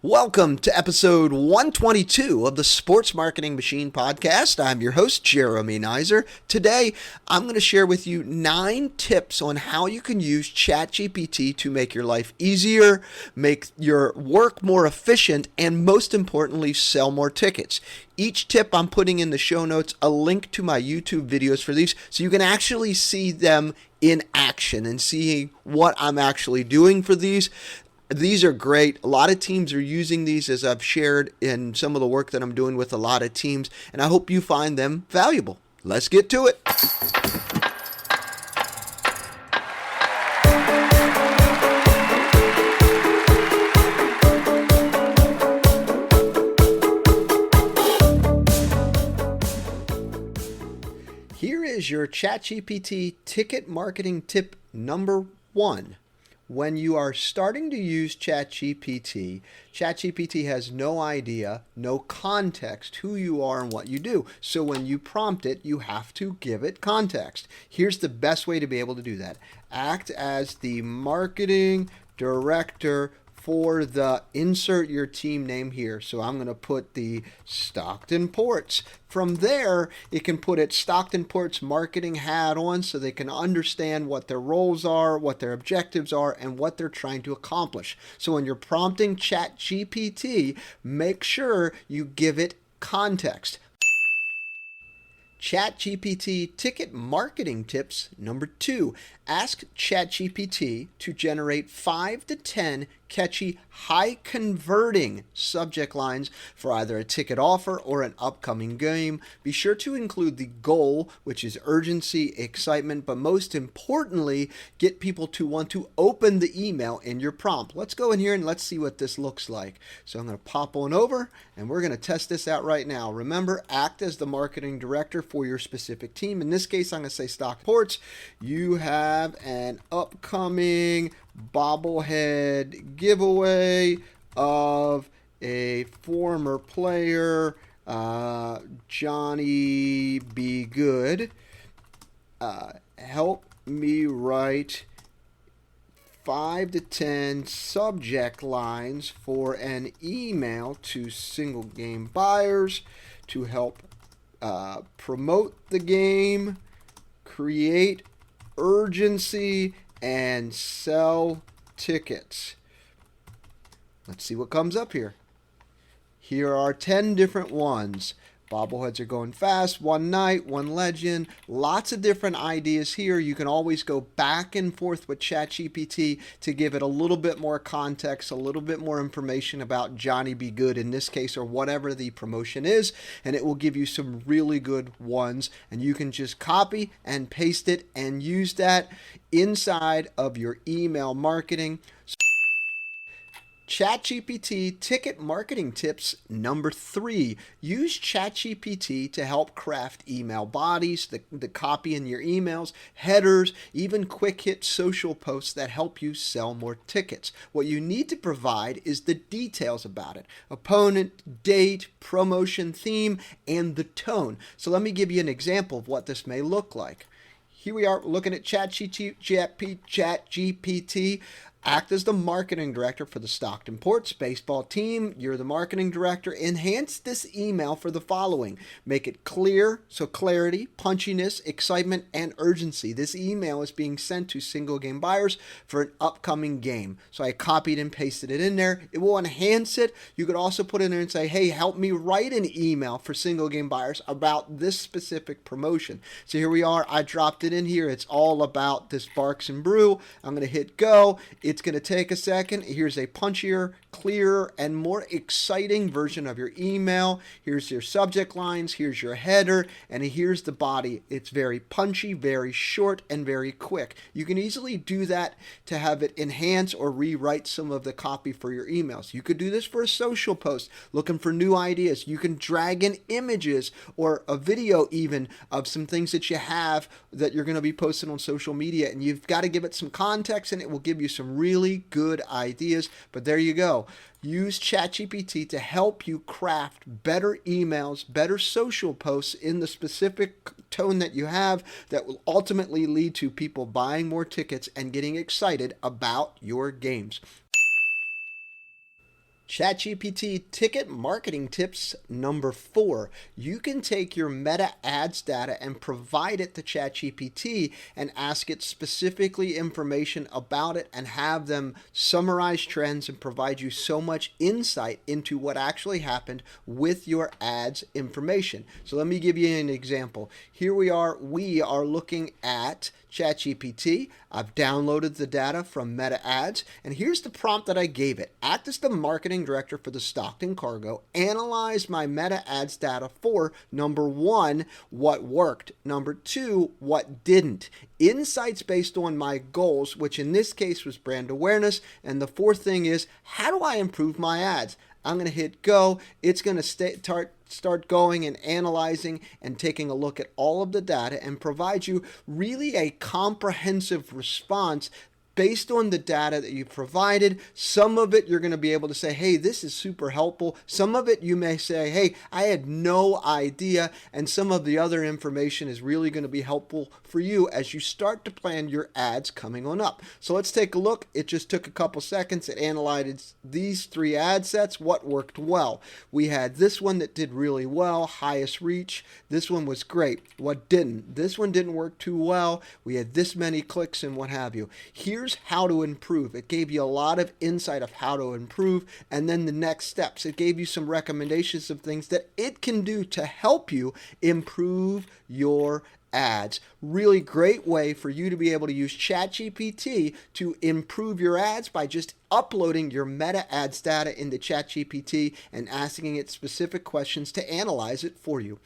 Welcome to episode 122 of the Sports Marketing Machine podcast. I'm your host, Jeremy Nizer. Today, I'm going to share with you 9 tips on how you can use ChatGPT to make your life easier, make your work more efficient, and most importantly, sell more tickets. Each tip I'm putting in the show notes, a link to my YouTube videos for these, so you can actually see them in action and see what I'm actually doing for these. These are great. A lot of teams are using these, as I've shared in some of the work that I'm doing with a lot of teams, and I hope you find them valuable. Let's get to it. Here is your ChatGPT ticket marketing tip number 1. When you are starting to use ChatGPT, ChatGPT has no idea, no context who you are and what you do. So when you prompt it, you have to give it context. Here's the best way to be able to do that. Act as the marketing director for the insert your team name here. So I'm going to put the Stockton Ports. From there, it can put its Stockton Ports marketing hat on so they can understand what their roles are, what their objectives are, and what they're trying to accomplish. So when you're prompting ChatGPT, make sure you give it context. ChatGPT ticket marketing tips number 2. Ask ChatGPT to generate 5 to 10 catchy, high-converting subject lines for either a ticket offer or an upcoming game. Be sure to include the goal, which is urgency, excitement, but most importantly, get people to want to open the email in your prompt. Let's go in here and let's see what this looks like. So I'm going to pop on over, and we're going to test this out right now. Remember, act as the marketing director for your specific team. In this case, I'm going to say Stock Ports. You have an upcoming bobblehead giveaway of a former player, Johnny Be Good. Help me write 5 to 10 subject lines for an email to single game buyers to help promote the game, create urgency, and sell tickets. Let's see what comes up here. Here are 10 different ones. Bobbleheads are going fast, one night, one legend. Lots of different ideas here. You can always go back and forth with ChatGPT to give it a little bit more context, a little bit more information about Johnny Be Good in this case, or whatever the promotion is, and it will give you some really good ones. And you can just copy and paste it and use that inside of your email marketing. ChatGPT ticket marketing tips number 3. Use ChatGPT to help craft email bodies, the copy in your emails, headers, even quick hit social posts that help you sell more tickets. What you need to provide is the details about it: opponent, date, promotion, theme, and the tone. So let me give you an example of what this may look like. Here we are looking at ChatGPT. Act as the marketing director for the Stockton Ports baseball team. You're the marketing director. Enhance this email for the following. Make it clear, so clarity, punchiness, excitement, and urgency. This email is being sent to single game buyers for an upcoming game. So I copied and pasted it in there. It will enhance it. You could also put in there and say, hey, help me write an email for single game buyers about this specific promotion. So here we are. I dropped it in here. It's all about this Barks and Brew. I'm going to hit go. It's going to take a second. Here's a punchier, clearer, and more exciting version of your email. Here's your subject lines. Here's your header. And here's the body. It's very punchy, very short, and very quick. You can easily do that to have it enhance or rewrite some of the copy for your emails. You could do this for a social post, looking for new ideas. You can drag in images or a video even of some things that you have that you're going to be posting on social media, and you've got to give it some context, and it will give you some really good ideas. But there you go. Use ChatGPT to help you craft better emails, better social posts in the specific tone that you have that will ultimately lead to people buying more tickets and getting excited about your games. ChatGPT ticket marketing tips number 4. You can take your meta ads data and provide it to ChatGPT and ask it specifically information about it and have them summarize trends and provide you so much insight into what actually happened with your ads information. So let me give you an example. Here we are looking at ChatGPT. I've downloaded the data from Meta Ads, and here's the prompt that I gave it. Act as the marketing director for the Stockton Cargo. Analyze my Meta Ads data for, number 1, what worked. Number 2, what didn't. Insights based on my goals, which in this case was brand awareness. And the 4th thing is, how do I improve my ads? I'm going to hit go. It's going to start going and analyzing and taking a look at all of the data and provide you really a comprehensive response based on the data that you provided. Some of it you're going to be able to say, hey, this is super helpful. Some of it you may say, hey, I had no idea. And some of the other information is really going to be helpful for you as you start to plan your ads coming on up. So let's take a look. It just took a couple seconds. It analyzed these 3 ad sets. What worked well? We had this one that did really well, highest reach. This one was great. What didn't? This one didn't work too well. We had this many clicks and what have you. Here's how to improve. It gave you a lot of insight of how to improve, and then the next steps. It gave you some recommendations of things that it can do to help you improve your ads. Really great way for you to be able to use ChatGPT to improve your ads by just uploading your meta ads data into ChatGPT and asking it specific questions to analyze it for you.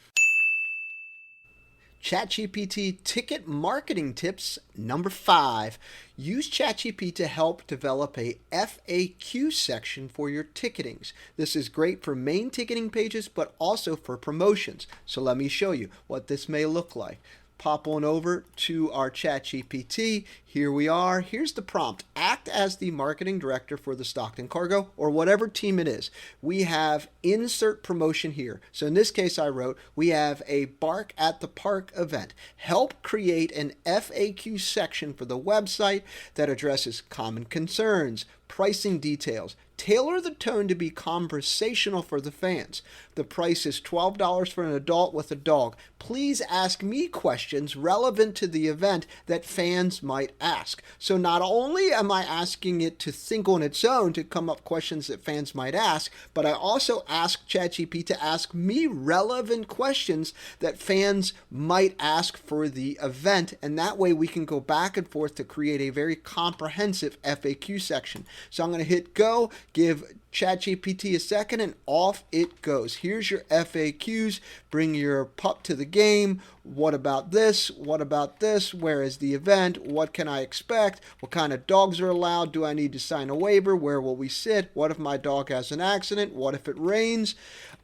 ChatGPT ticket marketing tips number 5. Use ChatGPT to help develop a FAQ section for your ticketings. This is great for main ticketing pages, but also for promotions. So let me show you what this may look like. Pop on over to our ChatGPT. Here we are. Here's the prompt. Act as the marketing director for the Stockton Cargo or whatever team it is. We have insert promotion here. So in this case I wrote, we have a Bark at the Park event. Help create an FAQ section for the website that addresses common concerns, pricing details. Tailor the tone to be conversational for the fans. The price is $12 for an adult with a dog. Please ask me questions relevant to the event that fans might ask. So not only am I asking it to think on its own to come up questions that fans might ask, but I also ask ChatGPT to ask me relevant questions that fans might ask for the event. And that way we can go back and forth to create a very comprehensive FAQ section. So I'm going to hit go. Give ChatGPT a second and off it goes. Here's your FAQs. Bring your pup to the game. What about this? What about this? Where is the event? What can I expect? What kind of dogs are allowed? Do I need to sign a waiver? Where will we sit? What if my dog has an accident? What if it rains?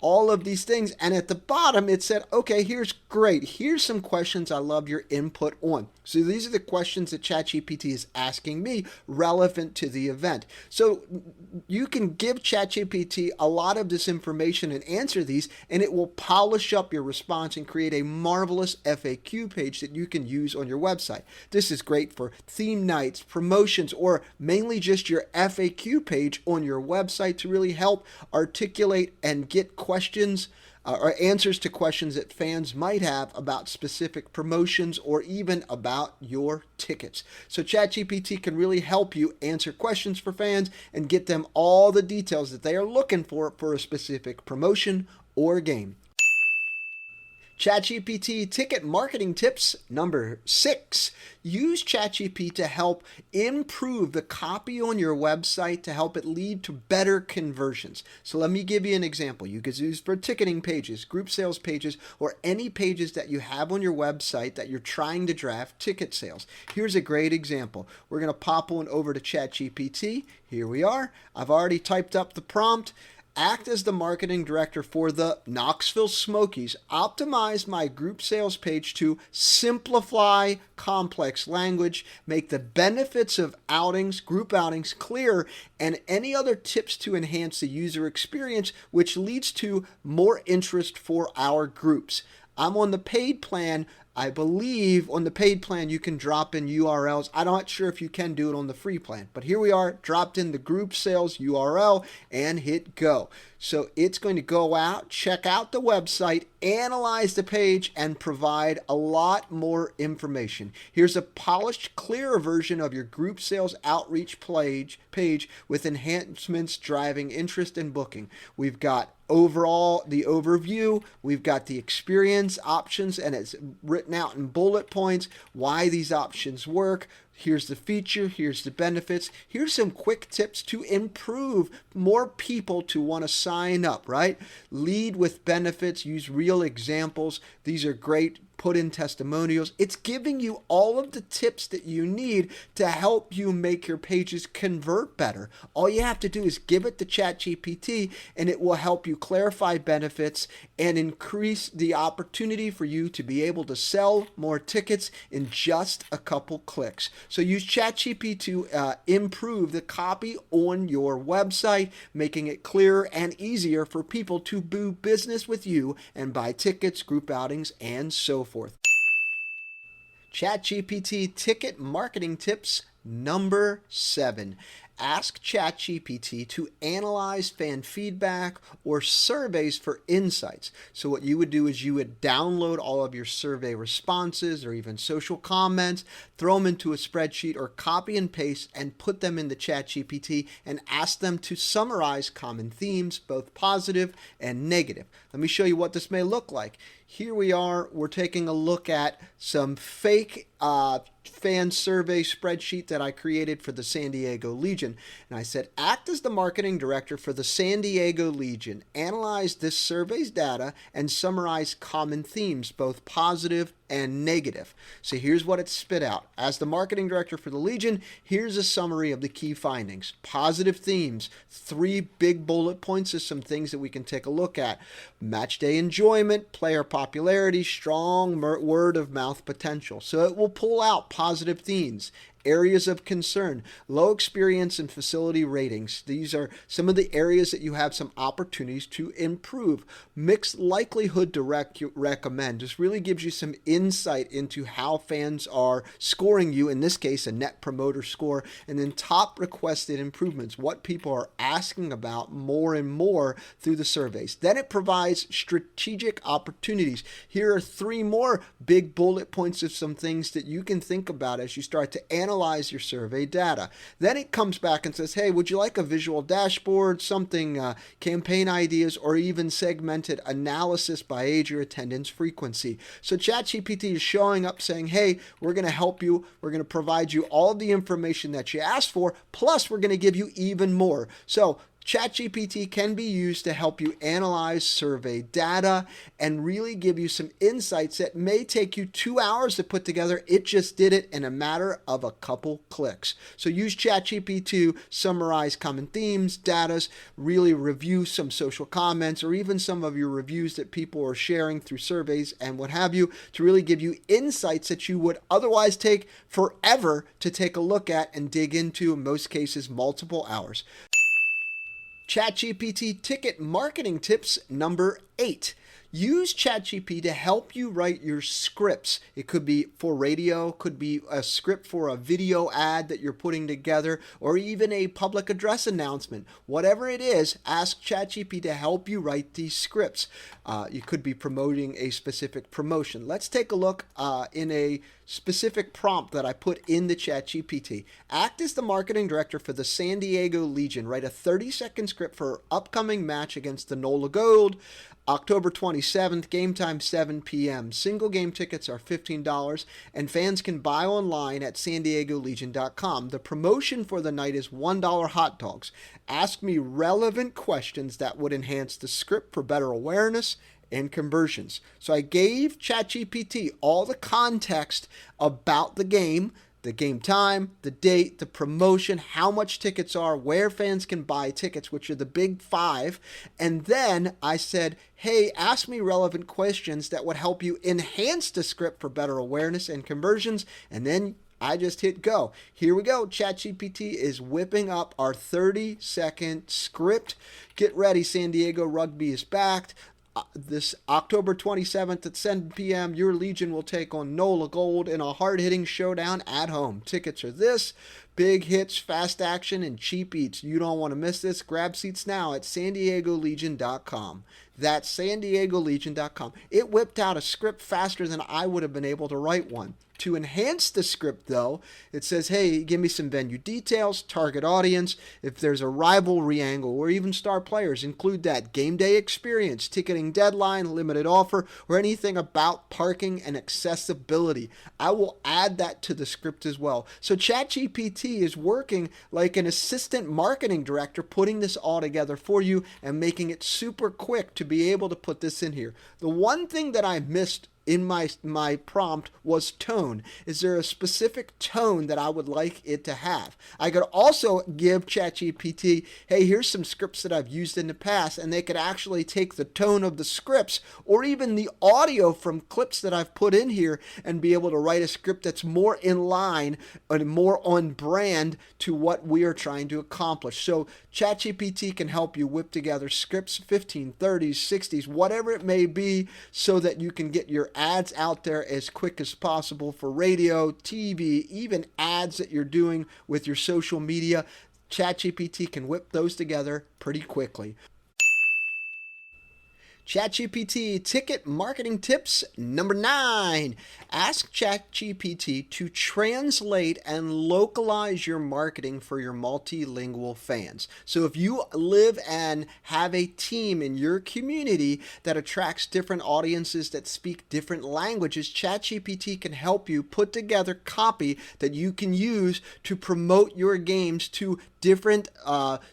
All of these things. And at the bottom, it said, okay, here's great. Here's some questions I love your input on. So these are the questions that ChatGPT is asking me relevant to the event. So you can give ChatGPT a lot of this information and answer these, and it will polish up your response and create a marvelous FAQ page that you can use on your website. This is great for theme nights, promotions, or mainly just your FAQ page on your website to really help articulate and get questions or answers to questions that fans might have about specific promotions or even about your tickets. So ChatGPT can really help you answer questions for fans and get them all the details that they are looking for a specific promotion or game. ChatGPT ticket marketing tips number 6. Use ChatGPT to help improve the copy on your website to help it lead to better conversions. So let me give you an example. You could use for ticketing pages, group sales pages, or any pages that you have on your website that you're trying to draft ticket sales. Here's a great example. We're going to pop on over to ChatGPT. Here we are. I've already typed up the prompt. Act as the marketing director for the Knoxville Smokies. Optimize my group sales page to simplify complex language, make the benefits of outings, group outings clear, and any other tips to enhance the user experience, which leads to more interest for our groups. I'm on the paid plan. I believe on the paid plan you can drop in URLs. I'm not sure if you can do it on the free plan, but here we are, dropped in the group sales URL and hit go. So it's going to go out, check out the website, analyze the page, and provide a lot more information. Here's a polished, clearer version of your group sales outreach page with enhancements driving interest and booking. We've got overall the overview, we've got the experience options, and it's written out in bullet points why these options work. Here's the feature, here's the benefits, here's some quick tips to improve more people to want to sign up, right? Lead with benefits, use real examples. These are great. Put in testimonials. It's giving you all of the tips that you need to help you make your pages convert better. All you have to do is give it to ChatGPT and it will help you clarify benefits and increase the opportunity for you to be able to sell more tickets in just a couple clicks. So use ChatGPT to improve the copy on your website, making it clearer and easier for people to do business with you and buy tickets, group outings, and so forth. ChatGPT ticket marketing tips number 7. Ask ChatGPT to analyze fan feedback or surveys for insights. So what you would do is you would download all of your survey responses or even social comments, throw them into a spreadsheet or copy and paste and put them into ChatGPT and ask them to summarize common themes, both positive and negative. Let me show you what this may look like. Here we are, we're taking a look at some fake fan survey spreadsheet that I created for the San Diego Legion. And I said, act as the marketing director for the San Diego Legion. Analyze this survey's data and summarize common themes, both positive and negative. So here's what it spit out. As the marketing director for the Legion, here's a summary of the key findings. Positive themes, 3 big bullet points of some things that we can take a look at. Match day enjoyment, player popularity, strong word of mouth potential. So it will pull out positive themes. Areas of concern, low experience and facility ratings. These are some of the areas that you have some opportunities to improve. Mixed likelihood to recommend. This really gives you some insight into how fans are scoring you, in this case, a net promoter score. And then top requested improvements, what people are asking about more and more through the surveys. Then it provides strategic opportunities. Here are 3 more big bullet points of some things that you can think about as you start to analyze your survey data. Then it comes back and says, hey, would you like a visual dashboard, something, campaign ideas, or even segmented analysis by age or attendance frequency? So ChatGPT is showing up saying, hey, we're going to help you. We're going to provide you all of the information that you asked for, plus we're going to give you even more. So ChatGPT can be used to help you analyze survey data and really give you some insights that may take you 2 hours to put together. It just did it in a matter of a couple clicks. So use ChatGPT to summarize common themes, data, really review some social comments or even some of your reviews that people are sharing through surveys and what have you, to really give you insights that you would otherwise take forever to take a look at and dig into, in most cases, multiple hours. ChatGPT ticket marketing tips number 8. Use ChatGPT to help you write your scripts. It could be for radio, could be a script for a video ad that you're putting together, or even a public address announcement. Whatever it is, ask ChatGPT to help you write these scripts. You could be promoting a specific promotion. Let's take a look in a specific prompt that I put in the ChatGPT. Act as the marketing director for the San Diego Legion. Write a 30-second script for upcoming match against the NOLA Gold. October 27th, game time 7 p.m. Single game tickets are $15 and fans can buy online at SanDiegoLegion.com. The promotion for the night is $1 hot dogs. Ask me relevant questions that would enhance the script for better awareness and conversions. So I gave ChatGPT all the context about the game time, the date, the promotion, how much tickets are, where fans can buy tickets, which are the big 5. And then I said, hey, ask me relevant questions that would help you enhance the script for better awareness and conversions. And then I just hit go. Here we go. ChatGPT is whipping up our 30-second script. Get ready. San Diego Rugby is backed. this October 27th at 7 p.m., your Legion will take on NOLA Gold in a hard-hitting showdown at home. Tickets are this: big hits, fast action, and cheap eats. You don't want to miss this. Grab seats now at SanDiegoLegion.com. That's SanDiegoLegion.com. It whipped out a script faster than I would have been able to write one. To enhance the script, though, it says, hey, give me some venue details, target audience, if there's a rivalry angle, or even star players, include that, game day experience, ticketing deadline, limited offer, or anything about parking and accessibility. I will add that to the script as well. So ChatGPT is working like an assistant marketing director, putting this all together for you and making it super quick to be able to put this in here. The one thing that I missed in my prompt was tone. Is there a specific tone that I would like it to have? I could also give ChatGPT, hey, here's some scripts that I've used in the past, and they could actually take the tone of the scripts or even the audio from clips that I've put in here and be able to write a script that's more in line and more on brand to what we are trying to accomplish. So ChatGPT can help you whip together scripts, 15, 30s, 60s, whatever it may be, so that you can get your ads out there as quick as possible for radio, TV, even ads that you're doing with your social media. ChatGPT can whip those together pretty quickly. ChatGPT ticket marketing tips number 9. Ask ChatGPT to translate and localize your marketing for your multilingual fans. So if you live and have a team in your community that attracts different audiences that speak different languages, ChatGPT can help you put together copy that you can use to promote your games to different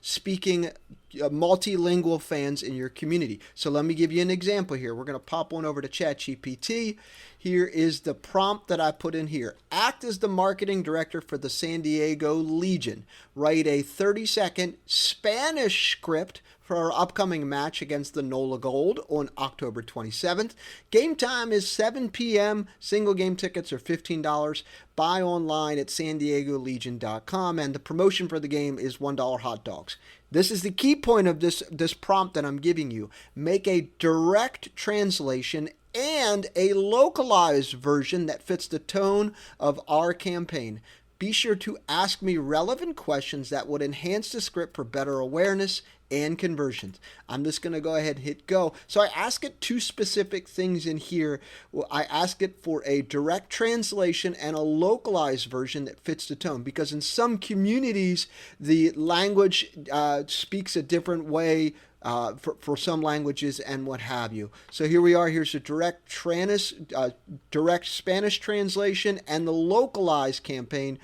speaking multilingual fans in your community. So let me give you an example here. We're going to pop one over to ChatGPT. Here is the prompt that I put in here. Act as the marketing director for the San Diego Legion. Write a 30-second Spanish script for our upcoming match against the NOLA Gold on October 27th. Game time is 7 p.m. Single game tickets are $15. Buy online at SanDiegoLegion.com, and the promotion for the game is $1 hot dogs. This is the key point of this prompt that I'm giving you. Make a direct translation and a localized version that fits the tone of our campaign. Be sure to ask me relevant questions that would enhance the script for better awareness and conversions. I'm just going to go ahead and hit go. So I ask it 2 specific things in here. I ask it for a direct translation and a localized version that fits the tone, because in some communities the language speaks a different way for some languages and what have you. So here we are. Here's a direct Spanish translation and the localized campaign.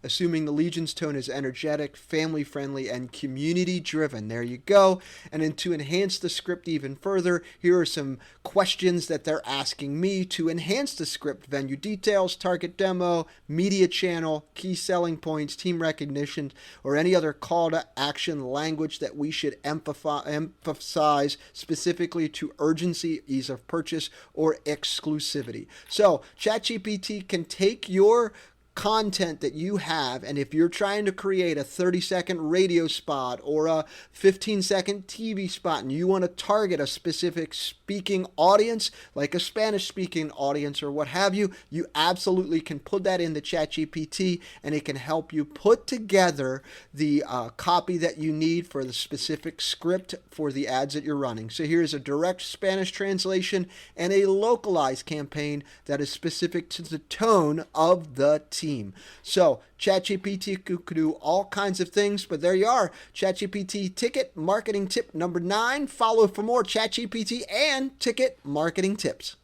Assuming the Legion's tone is energetic, family-friendly, and community-driven. There you go. And then to enhance the script even further, here are some questions that they're asking me to enhance the script: venue details, target demo, media channel, key selling points, team recognition, or any other call to action language that we should emphasize specifically to urgency, ease of purchase, or exclusivity. So ChatGPT can take your content that you have, and if you're trying to create a 30-second radio spot or a 15-second TV spot and you want to target a specific speaking audience, like a Spanish speaking audience or what have you, you absolutely can put that into ChatGPT and it can help you put together the copy that you need for the specific script for the ads that you're running. So here's a direct Spanish translation and a localized campaign that is specific to the tone of the team. So ChatGPT could do all kinds of things, but there you are. ChatGPT ticket marketing tip number 9. Follow for more ChatGPT and ticket marketing tips.